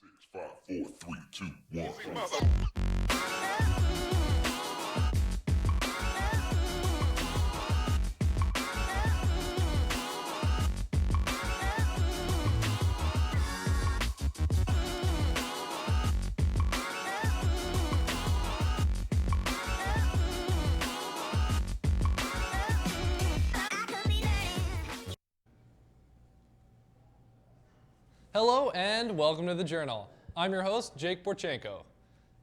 6, 5, 4, 3, 2, 1. Hello and welcome to the Journal. I'm your host, Jake Borchenko.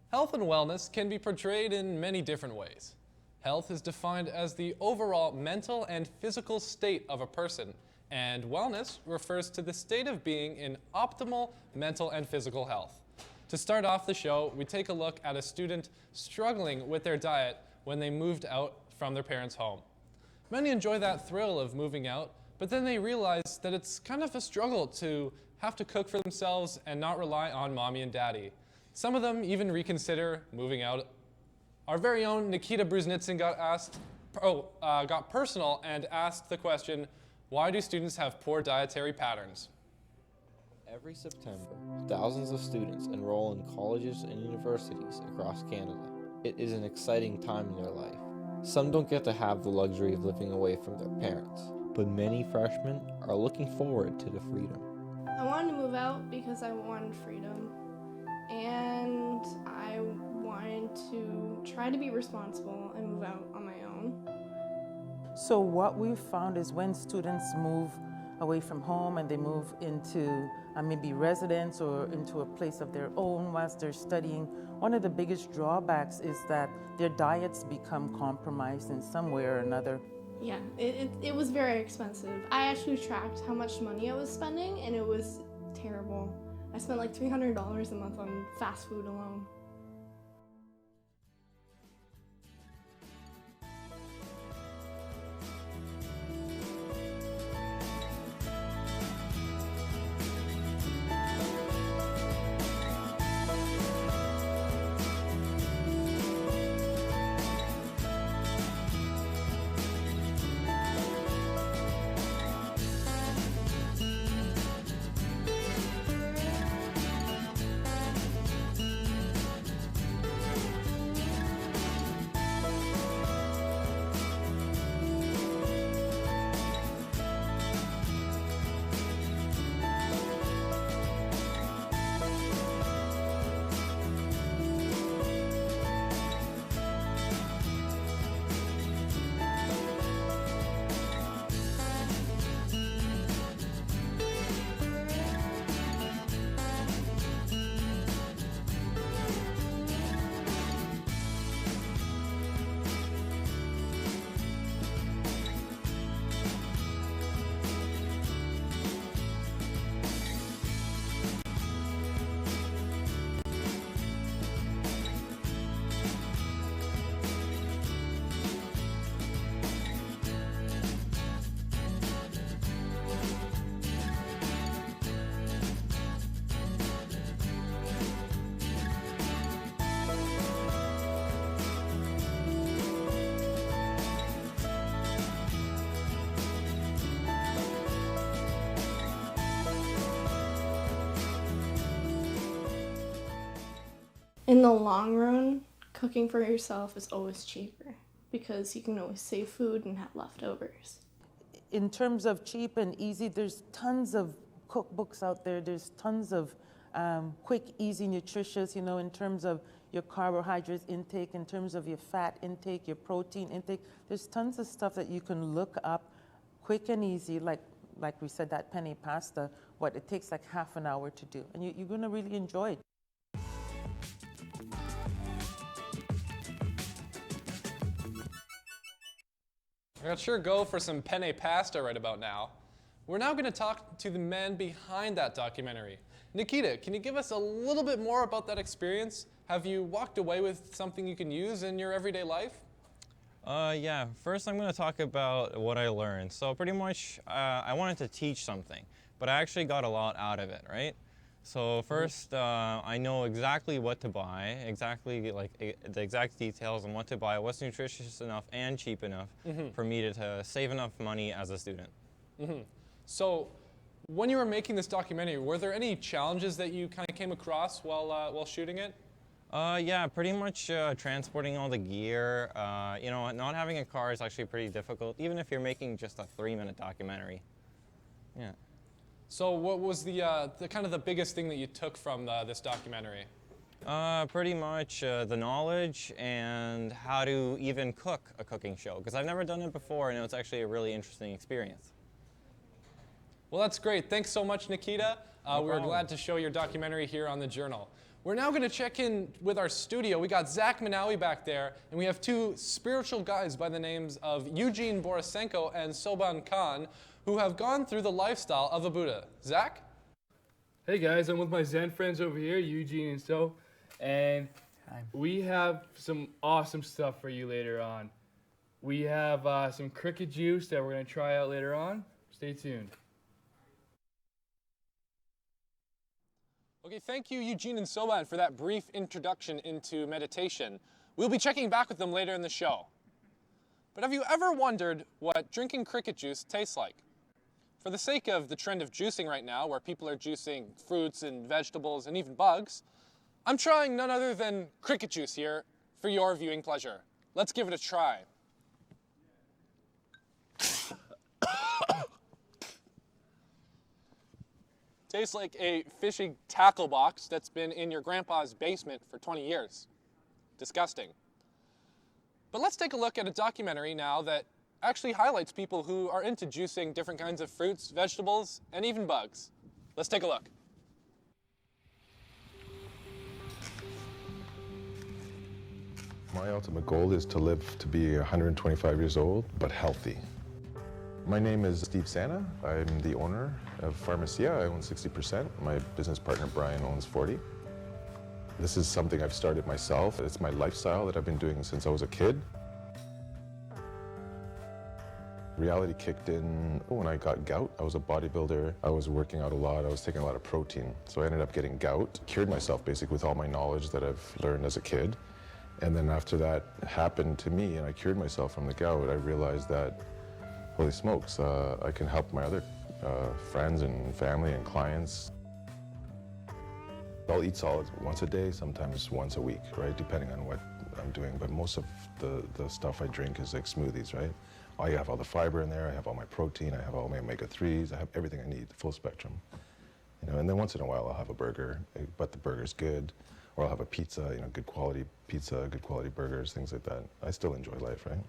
Health and wellness can be portrayed in many different ways. Health is defined as the overall mental and physical state of a person, and wellness refers to the state of being in optimal mental and physical health. To start off the show, we take a look at a student struggling with their diet when they moved out from their parents' home. Many enjoy that thrill of moving out, but then they realize that it's kind of a struggle to have to cook for themselves and not rely on mommy and daddy. Some of them even reconsider moving out. Our very own Mikita Brusnitsyn got personal and asked the question, why do students have poor dietary patterns? Every September, thousands of students enroll in colleges and universities across Canada. It is an exciting time in their life. Some don't get to have the luxury of living away from their parents, but many freshmen are looking forward to the freedom. I wanted to move out because I wanted freedom, and I wanted to try to be responsible and move out on my own. So what we've found is when students move away from home and they move into maybe residence or into a place of their own whilst they're studying, one of the biggest drawbacks is that their diets become compromised in some way or another. Yeah, it was very expensive. I actually tracked how much money I was spending, and it was terrible. I spent like $300 a month on fast food alone. In the long run, cooking for yourself is always cheaper because you can always save food and have leftovers. In terms of cheap and easy, there's tons of cookbooks out there. There's tons of quick, easy, nutritious, in terms of your carbohydrates intake, in terms of your fat intake, your protein intake. There's tons of stuff that you can look up quick and easy, like we said, that penne pasta, it takes like half an hour to do. And you're going to really enjoy it. I'd sure go for some penne pasta right about now. We're now going to talk to the man behind that documentary. Nikita, can you give us a little bit more about that experience? Have you walked away with something you can use in your everyday life? Yeah, first I'm going to talk about what I learned. So pretty much I wanted to teach something, but I actually got a lot out of it, right? So first, I know exactly what to buy, exactly the exact details on what to buy, what's nutritious enough and cheap enough for me to save enough money as a student. So When you were making this documentary, were there any challenges that you kind of came across while shooting it? Yeah, pretty much transporting all the gear. You know, not having a car is actually pretty difficult, even if you're making just a 3-minute documentary. Yeah. So what was the kind of the biggest thing that you took from this documentary? Pretty much the knowledge and how to even cook a cooking show, because I've never done it before, and it's actually a really interesting experience. Well, that's great. Thanks so much, Nikita. We were glad to show your documentary here on the Journal. We're now going to check in with our studio. We got Zach Minawi back there, and we have two spiritual guides by the names of Eugene Borisenko and Soban Khan, who have gone through the lifestyle of a Buddha. Zach? Hey guys, I'm with my Zen friends over here, Eugene and So, and we have some awesome stuff for you later on. We have some cricket juice that we're going to try out later on. Stay tuned. Okay, thank you, Eugene and Soban, for that brief introduction into meditation. We'll be checking back with them later in the show. But have you ever wondered what drinking cricket juice tastes like? For the sake of the trend of juicing right now, where people are juicing fruits and vegetables and even bugs, I'm trying none other than cricket juice here for your viewing pleasure. Let's give it a try. Tastes like a fishing tackle box that's been in your grandpa's basement for 20 years. Disgusting. But let's take a look at a documentary now that actually highlights people who are into juicing different kinds of fruits, vegetables, and even bugs. Let's take a look. My ultimate goal is to live to be 125 years old, but healthy. My name is Steve Sana. I'm the owner of Pharmacia. I own 60%. My business partner Brian owns 40%. This is something I've started myself. It's my lifestyle that I've been doing since I was a kid. Reality kicked in when I got gout. I was a bodybuilder. I was working out a lot. I was taking a lot of protein. So I ended up getting gout. Cured myself basically with all my knowledge that I've learned as a kid. And then after that happened to me and I cured myself from the gout, I realized that, holy smokes, I can help my other friends and family and clients. I'll eat solids once a day, sometimes once a week, right? Depending on what I'm doing. But most of the stuff I drink is like smoothies, right? I have all the fiber in there, I have all my protein, I have all my omega-3s, I have everything I need, the full spectrum. You know, and then once in a while I'll have a burger, but the burger's good. Or I'll have a pizza, you know, good quality pizza, good quality burgers, things like that. I still enjoy life, right?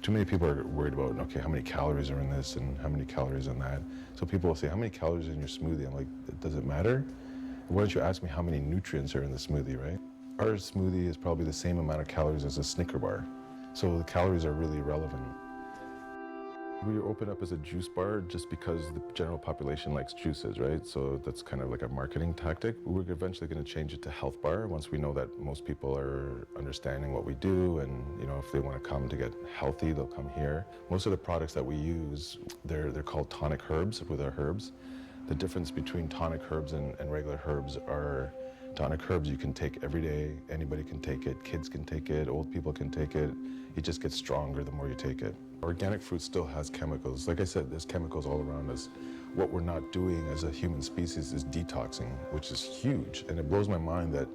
Too many people are worried about, okay, how many calories are in this and how many calories in that. So people will say, how many calories are in your smoothie? I'm like, does it matter? Why don't you ask me how many nutrients are in the smoothie, right? Our smoothie is probably the same amount of calories as a Snicker bar. So the calories are really irrelevant. We open up as a juice bar just because the general population likes juices, right? So that's kind of like a marketing tactic. We're eventually going to change it to health bar once we know that most people are understanding what we do, and you know, if they want to come to get healthy, they'll come here. Most of the products that we use, they're called tonic herbs with our herbs. The difference between tonic herbs and regular herbs are tonic herbs you can take every day. Anybody can take it. Kids can take it. Old people can take it. It just gets stronger the more you take it. Organic fruit still has chemicals. Like I said, there's chemicals all around us. What we're not doing as a human species is detoxing, which is huge. And it blows my mind that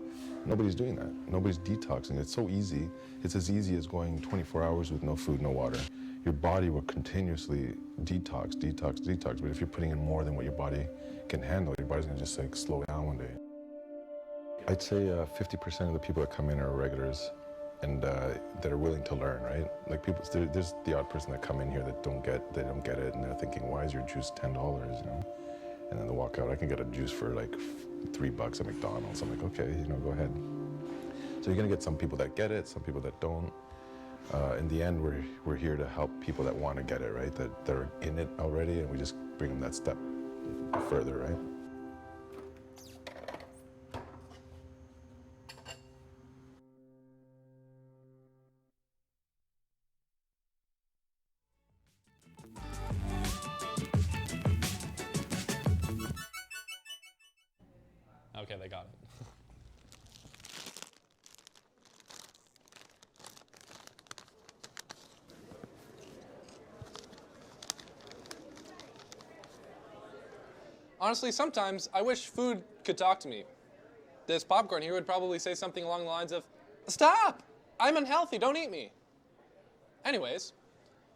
nobody's doing that. Nobody's detoxing. It's so easy. It's as easy as going 24 hours with no food, no water. Your body will continuously detox. But if you're putting in more than what your body can handle, your body's gonna just like slow down one day. I'd say 50% of the people that come in are regulars and that are willing to learn, right? Like people, there's the odd person that come in here that don't get it, and they're thinking, why is your juice $10, you know? And then they walk out, I can get a juice for like $3 at McDonald's. I'm like, okay, you know, go ahead. So you're gonna get some people that get it, some people that don't. In the end, we're here to help people that want to get it, right? That are in it already, and we just bring them that step further, right? Okay, they got it. Honestly, sometimes I wish food could talk to me. This popcorn here would probably say something along the lines of, "Stop! I'm unhealthy, don't eat me." Anyways,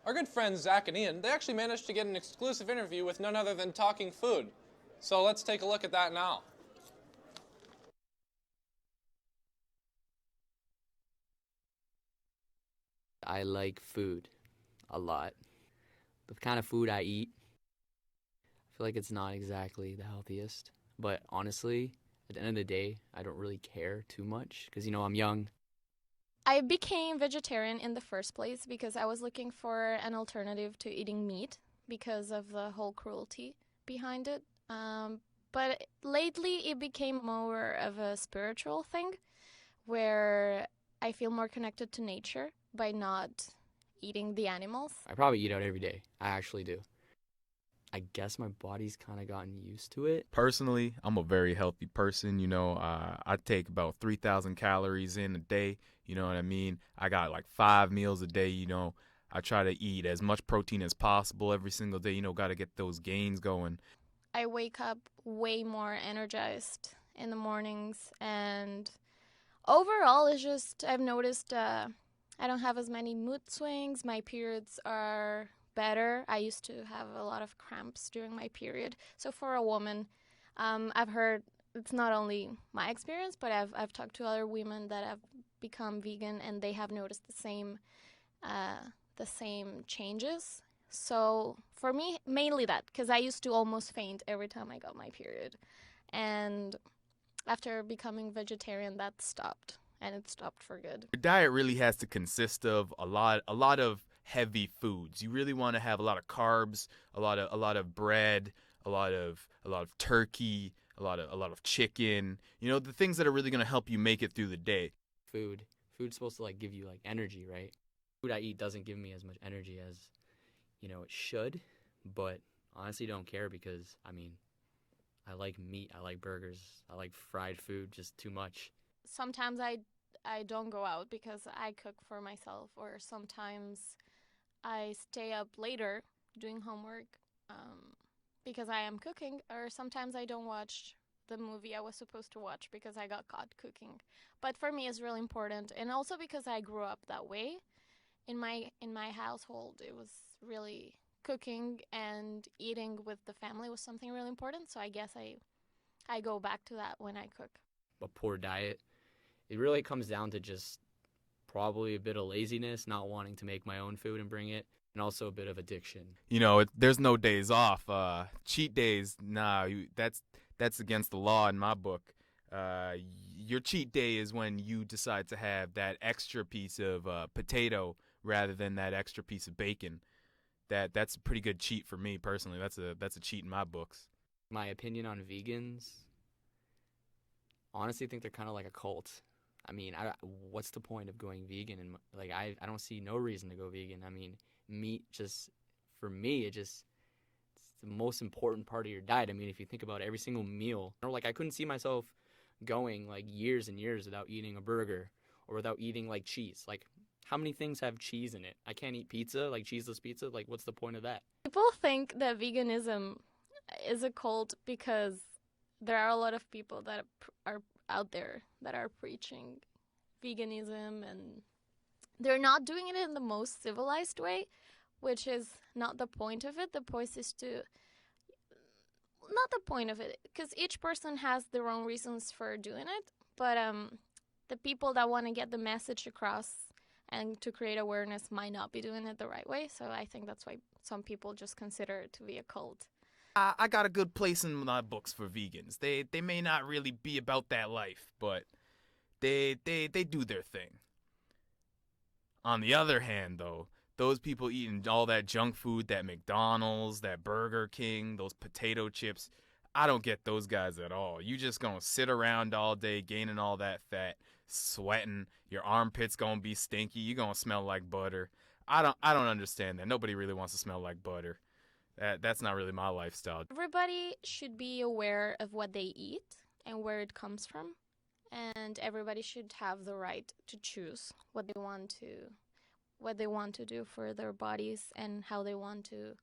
our good friends Zach and Ian, they actually managed to get an exclusive interview with none other than Talking Food. So let's take a look at that now. I like food a lot. The kind of food I eat, I feel like it's not exactly the healthiest. But honestly, at the end of the day, I don't really care too much because, I'm young. I became vegetarian in the first place because I was looking for an alternative to eating meat because of the whole cruelty behind it. But lately it became more of a spiritual thing where I feel more connected to nature by not eating the animals. I probably eat out every day. I actually do. I guess my body's kind of gotten used to it. Personally, I'm a very healthy person. I take about 3,000 calories in a day. You know what I mean? I got like 5 meals a day. I try to eat as much protein as possible every single day. Got to get those gains going. I wake up way more energized in the mornings, and overall it's just, I've noticed I don't have as many mood swings. My periods are better. I used to have a lot of cramps during my period. So for a woman, I've heard it's not only my experience, but I've talked to other women that have become vegan and they have noticed the same changes. So for me, mainly that, because I used to almost faint every time I got my period. And after becoming vegetarian, that stopped, and it stopped for good. Your diet really has to consist of a lot of heavy foods. You really want to have a lot of carbs, a lot of bread, a lot of turkey, a lot of chicken. The things that are really going to help you make it through the day. Food's supposed to give you energy, right? Food I eat doesn't give me as much energy as it should, but honestly don't care because I like meat, I like burgers, I like fried food just too much. Sometimes I don't go out because I cook for myself, or sometimes I stay up later doing homework because I am cooking, or sometimes I don't watch the movie I was supposed to watch because I got caught cooking. But for me it's really important, and also because I grew up that way. In my household, it was really cooking and eating with the family was something really important, so I guess I go back to that when I cook. A poor diet, it really comes down to just probably a bit of laziness, not wanting to make my own food and bring it, and also a bit of addiction. There's no days off. Cheat days, nah, that's against the law in my book. Your cheat day is when you decide to have that extra piece of potato rather than that extra piece of bacon. That's a pretty good cheat for me personally. That's a cheat in my books. My opinion on vegans, honestly, think they're kind of like a cult. What's the point of going vegan? And I don't see no reason to go vegan. Meat just, for me, it's the most important part of your diet. If you think about every single meal, I couldn't see myself going years and years without eating a burger or without eating cheese. How many things have cheese in it? I can't eat pizza, cheeseless pizza. What's the point of that? People think that veganism is a cult because there are a lot of people that are out there that are preaching veganism, and they're not doing it in the most civilized way, which is not the point of it. The point is not the point of it, because each person has their own reasons for doing it, but the people that want to get the message across and to create awareness might not be doing it the right way. So I think that's why some people just consider it to be a cult. I got a good place in my books for vegans. They may not really be about that life, but they do their thing. On the other hand, though, those people eating all that junk food, that McDonald's, that Burger King, those potato chips, I don't get those guys at all. You just gonna sit around all day gaining all that fat, sweating, your armpits gonna be stinky, you gonna smell like butter. I don't understand that. Nobody really wants to smell like butter. That's not really my lifestyle. Everybody should be aware of what they eat and where it comes from, and everybody should have the right to choose what they want to do for their bodies and how they want to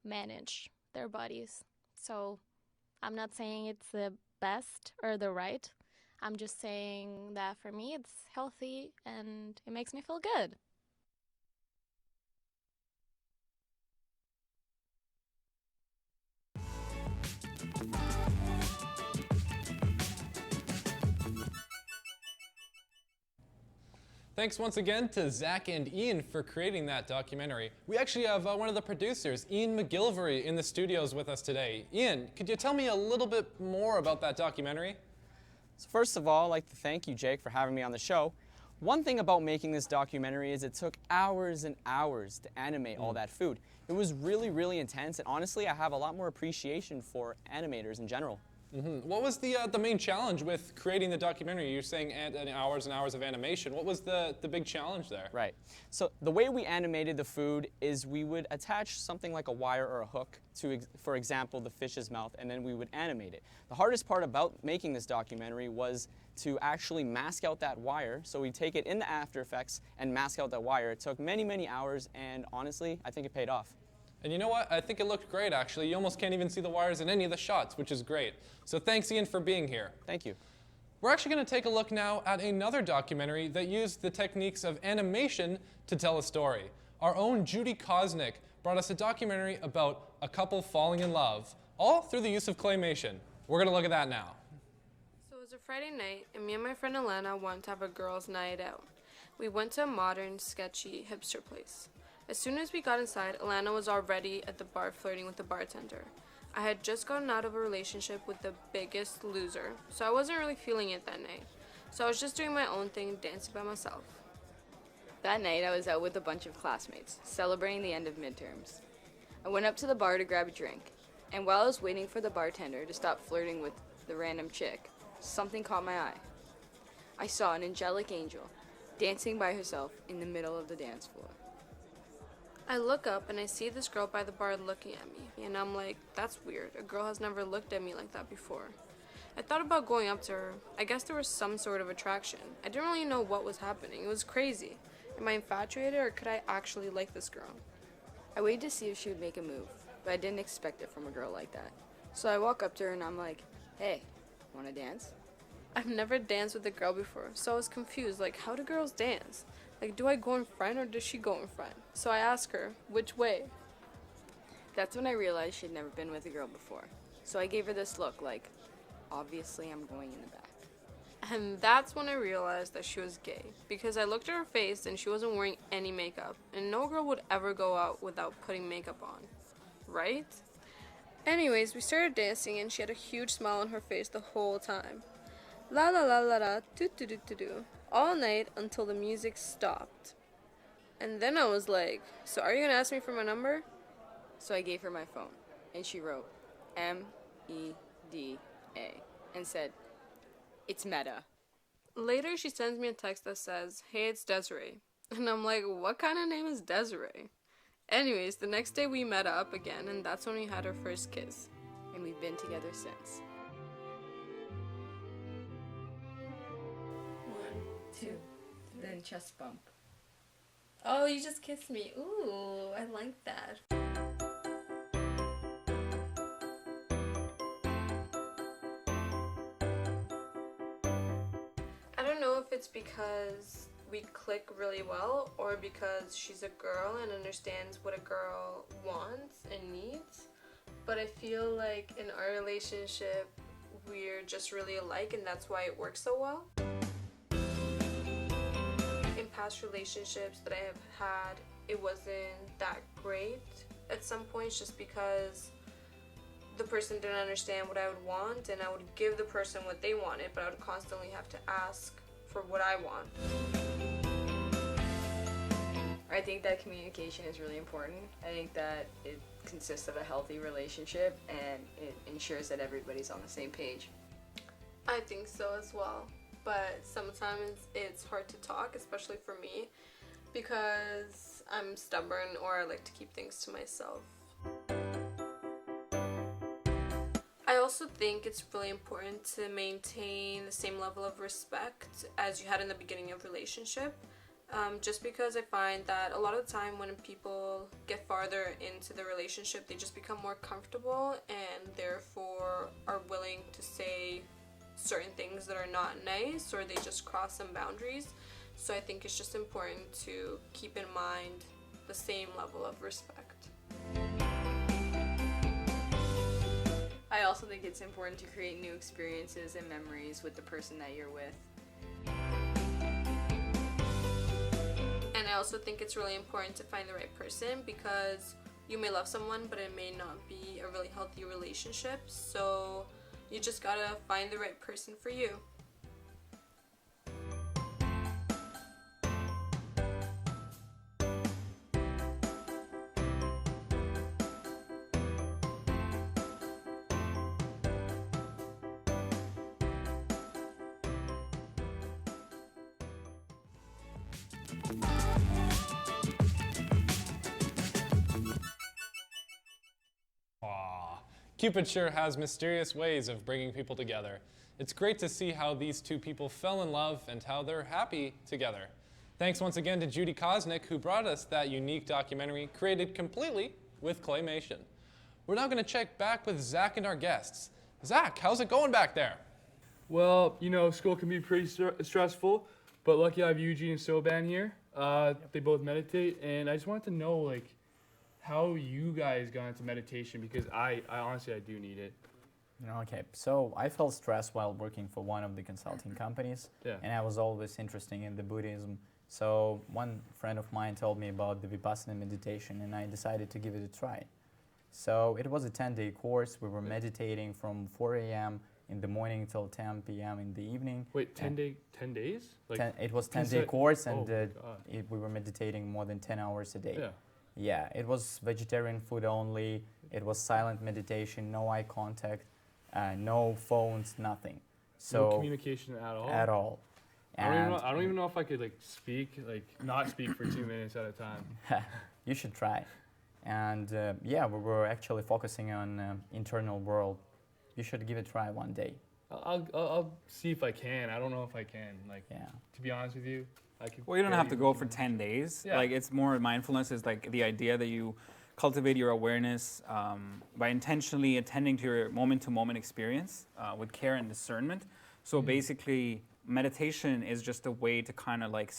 manage their bodies. So I'm not saying it's the best or the right. I'm just saying that for me it's healthy and it makes me feel good. Thanks once again to Zach and Ian for creating that documentary. We actually have one of the producers, Ian McGillivray, in the studios with us today. Ian, could you tell me a little bit more about that documentary? So first of all, I'd like to thank you, Jake, for having me on the show. One thing about making this documentary is it took hours and hours to animate all that food. It was really, really intense, and honestly, I have a lot more appreciation for animators in general. What was the main challenge with creating the documentary? You're saying hours and hours of animation. What was the big challenge there? Right. So the way we animated the food is we would attach something like a wire or a hook to, for example, the fish's mouth, and then we would animate it. The hardest part about making this documentary was to actually mask out that wire. So we take it in the After Effects and mask out that wire. It took many, many hours, and honestly, I think it paid off. And you know what? I think it looked great, actually. You almost can't even see the wires in any of the shots, which is great. So thanks, Ian, for being here. Thank you. We're actually going to take a look now at another documentary that used the techniques of animation to tell a story. Our own Joudi Kosnik brought us a documentary about a couple falling in love, all through the use of claymation. We're going to look at that now. So it was a Friday night, and me and my friend Alana wanted to have a girls' night out. We went to a modern, sketchy hipster place. As soon as we got inside, Alana was already at the bar flirting with the bartender. I had just gotten out of a relationship with the biggest loser, so I wasn't really feeling it that night. So I was just doing my own thing, dancing by myself. That night, I was out with a bunch of classmates, celebrating the end of midterms. I went up to the bar to grab a drink, and while I was waiting for the bartender to stop flirting with the random chick, something caught my eye. I saw an angelic angel dancing by herself in the middle of the dance floor. I look up and I see this girl by the bar looking at me, and I'm like, that's weird. A girl has never looked at me like that before. I thought about going up to her. I guess there was some sort of attraction. I didn't really know what was happening. It was crazy. Am I infatuated, or could I actually like this girl? I waited to see if she would make a move, but I didn't expect it from a girl like that. So I walk up to her and I'm like, hey, wanna dance? I've never danced with a girl before, so I was confused, like, how do girls dance? Like, do I go in front or does she go in front? So I asked her, which way? That's when I realized she'd never been with a girl before. So I gave her this look like, obviously I'm going in the back. And that's when I realized that she was gay, because I looked at her face and she wasn't wearing any makeup, and no girl would ever go out without putting makeup on, right? Anyways, we started dancing and she had a huge smile on her face the whole time. La la la la la, doo doo doo doo doo. All night until the music stopped. And then I was like, so are you gonna ask me for my number? So I gave her my phone, and she wrote MEDA and said, it's Meta. Later she sends me a text that says, hey, it's Desiree. And I'm like, what kind of name is Desiree? Anyways, the next day we met up again, and that's when we had our first kiss. And we've been together since. 1, 2, then chest bump. Oh, you just kissed me. Ooh, I like that. I don't know if it's because we click really well or because she's a girl and understands what a girl wants and needs, but I feel like in our relationship we're just really alike, and that's why it works so well. In past relationships that I have had, it wasn't that great at some points just because the person didn't understand what I would want, and I would give the person what they wanted, but I would constantly have to ask for what I want. I think that communication is really important. I think that it consists of a healthy relationship, and it ensures that everybody's on the same page. I think so as well, but sometimes it's hard to talk, especially for me, because I'm stubborn or I like to keep things to myself. I also think it's really important to maintain the same level of respect as you had in the beginning of a relationship. Just because I find that a lot of the time when people get farther into the relationship, they just become more comfortable and therefore are willing to say certain things that are not nice, or they just cross some boundaries. So I think it's just important to keep in mind the same level of respect. I also think it's important to create new experiences and memories with the person that you're with. And I also think it's really important to find the right person, because you may love someone, but it may not be a really healthy relationship. So you just gotta find the right person for you. Aw, Cupid sure has mysterious ways of bringing people together. It's great to see how these two people fell in love and how they're happy together. Thanks once again to Joudi Kosnik, who brought us that unique documentary created completely with claymation. We're now going to check back with Zach and our guests. Zach, how's it going back there? Well, you know, school can be pretty stressful, but lucky I have Eugene and Soban here. They both meditate, and I just wanted to know, like, how you guys got into meditation, because I honestly, I do need it. Okay, so I felt stressed while working for one of the consulting companies, and I was always interested in the Buddhism. So one friend of mine told me about the Vipassana meditation, and I decided to give it a try. So it was a 10-day course. We were meditating from 4 a.m. in the morning till 10 p.m. in the evening. Wait, 10 days? Like, it was 10-day course, and we were meditating more than 10 hours a day. Yeah, it was vegetarian food only. It was silent meditation, no eye contact, no phones, nothing. So no communication at all? At all. I don't even know if I could not speak for 2 minutes at a time. You should try. And yeah, we were actually focusing on internal world. You should give it a try one day. I'll see if I can. I don't know if I can. To be honest with you, I could. Well, you don't have to go for 10 days. Yeah. Like, it's more mindfulness is like the idea that you cultivate your awareness by intentionally attending to your moment-to-moment experience with care and discernment. So basically, meditation is just a way to kind of like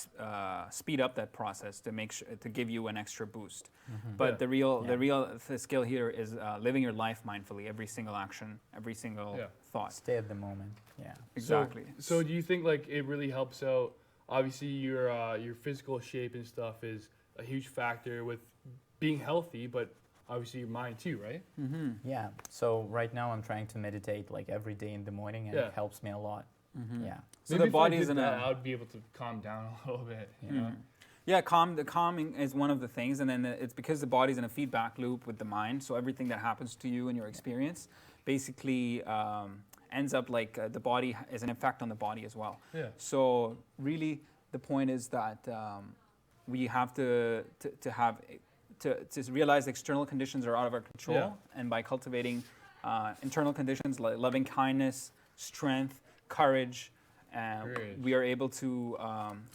speed up that process to make sure to give you an extra boost. But the real skill here is living your life mindfully, every single action, every single thought. Stay at the moment. Yeah, exactly. So do you think like it really helps out? Obviously, your physical shape and stuff is a huge factor with being healthy, but obviously your mind too, right? Yeah. So right now I'm trying to meditate like every day in the morning, and it helps me a lot. Yeah. So maybe the body is I would be able to calm down a little bit. You know? Yeah, the calming is one of the things, and then it's because the body's in a feedback loop with the mind. So everything that happens to you in your experience basically ends up like the body is an effect on the body as well. Yeah. So really, the point is that we have to realize external conditions are out of our control, and by cultivating internal conditions like loving kindness, strength, courage, we are able to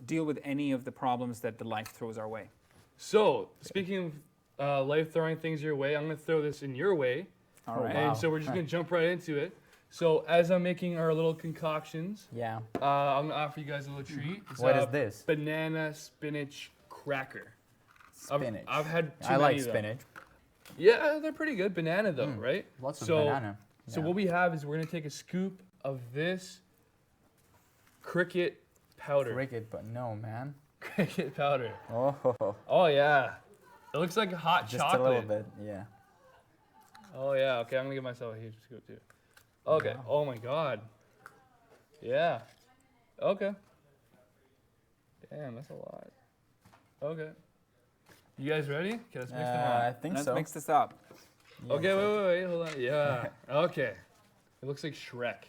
deal with any of the problems that the life throws our way. So, speaking of life throwing things your way, I'm going to throw this in your way. All right. And so we're just going to jump right into it. So, as I'm making our little concoctions, I'm going to offer you guys a little treat. It's what is this? Banana spinach cracker. Spinach. I've had too I many like of them. spinach. Yeah, they're pretty good. Banana though, right? Lots of banana. So what we have is we're going to take a scoop of this cricket powder. Cricket, but no, man. Cricket powder. Oh. Oh yeah. It looks like hot Just chocolate. a little bit, yeah. Oh yeah. Okay, I'm gonna give myself a huge scoop too. Okay. Wow. Oh my God. Yeah. Okay. Damn, that's a lot. Okay. You guys ready? Okay, let's mix them up. I think Let's so. mix this up. Yeah, Okay, wait, hold on. Yeah. Okay. It looks like Shrek.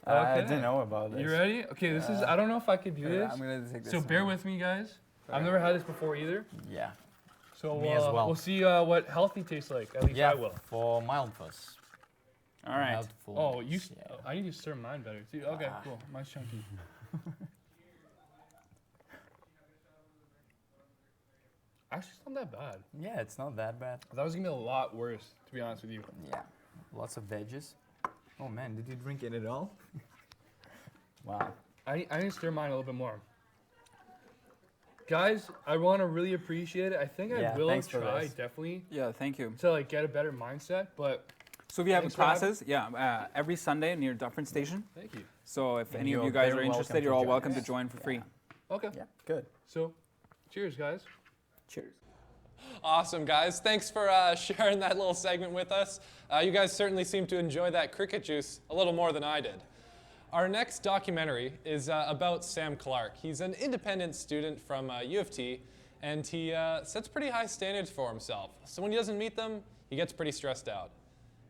I didn't know about this. You ready? Okay, this is, I don't know if I could do this. I'm gonna take this. So bear with me, guys. I've never had this before either. Yeah. So Me as well. we'll see what healthy tastes like. At least I will. For mild fuzz. All right. Oh, I need to serve mine better too. Okay, cool. Mine's chunky. Actually, it's not that bad. Yeah, it's not that bad. I thought it was gonna be a lot worse, to be honest with you. Yeah, lots of veggies. Oh man, did you drink it at all? Wow. I need to stir mine a little bit more. Guys, I want to really appreciate it. I think I will try, definitely. Yeah, thank you. To like get a better mindset, but. So we have classes, every Sunday near Dufferin Station. Thank you. So if any of you guys are interested, you're all welcome to join for free. Okay. Yeah, good. So, cheers, guys. Cheers. Awesome, guys. Thanks for sharing that little segment with us. You guys certainly seem to enjoy that cricket juice a little more than I did. Our next documentary is about Sam Clark. He's an independent student from U of T, and he sets pretty high standards for himself. So when he doesn't meet them, he gets pretty stressed out.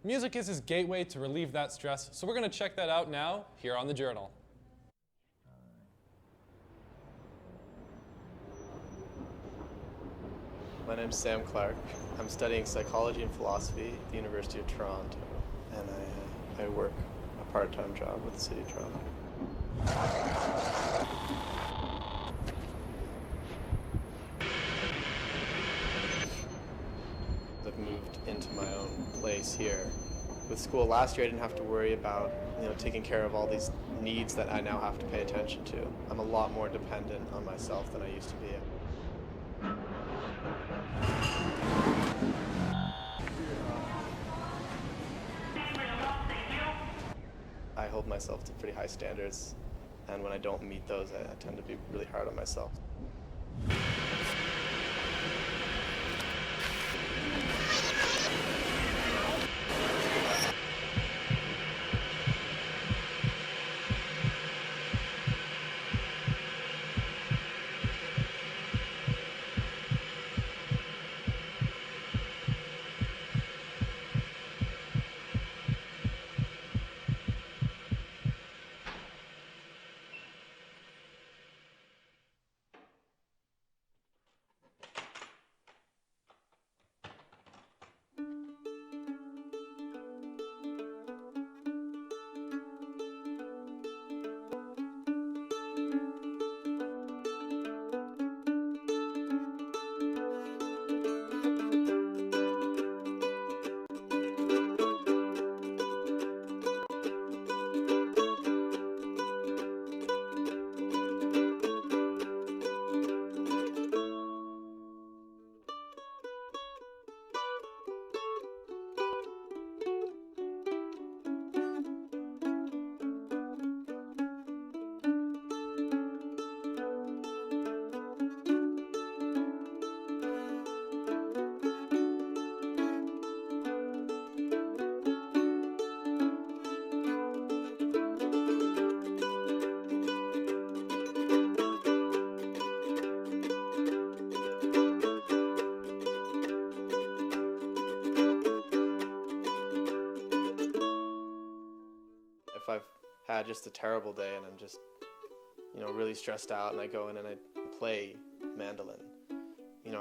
Music is his gateway to relieve that stress, so we're going to check that out now here on The Journal. My name's Sam Clark. I'm studying psychology and philosophy at the University of Toronto, and I work a part-time job with the City of Toronto. I've moved into my own place here. With school last year, I didn't have to worry about taking care of all these needs that I now have to pay attention to. I'm a lot more dependent on myself than I used to be. I hold myself to pretty high standards, and when I don't meet those, I tend to be really hard on myself. If I've had just a terrible day and I'm just, really stressed out, and I go in and I play mandolin,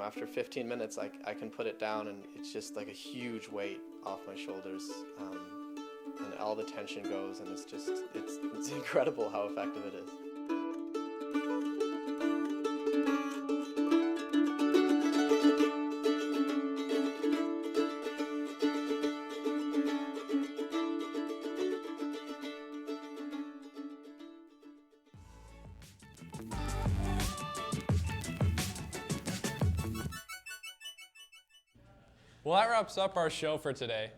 after 15 minutes, I can put it down, and it's just like a huge weight off my shoulders, and all the tension goes, and it's incredible how effective it is. Well, that wraps up our show for today.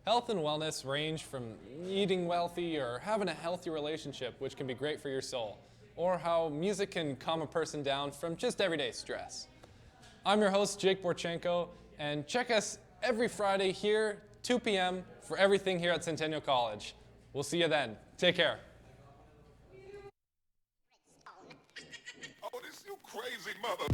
Health and wellness range from eating wealthy or having a healthy relationship, which can be great for your soul, or how music can calm a person down from just everyday stress. I'm your host, Jake Borchenko, and check us every Friday here, 2 p.m., for everything here at Centennial College. We'll see you then. Take care. Oh, this you crazy mother...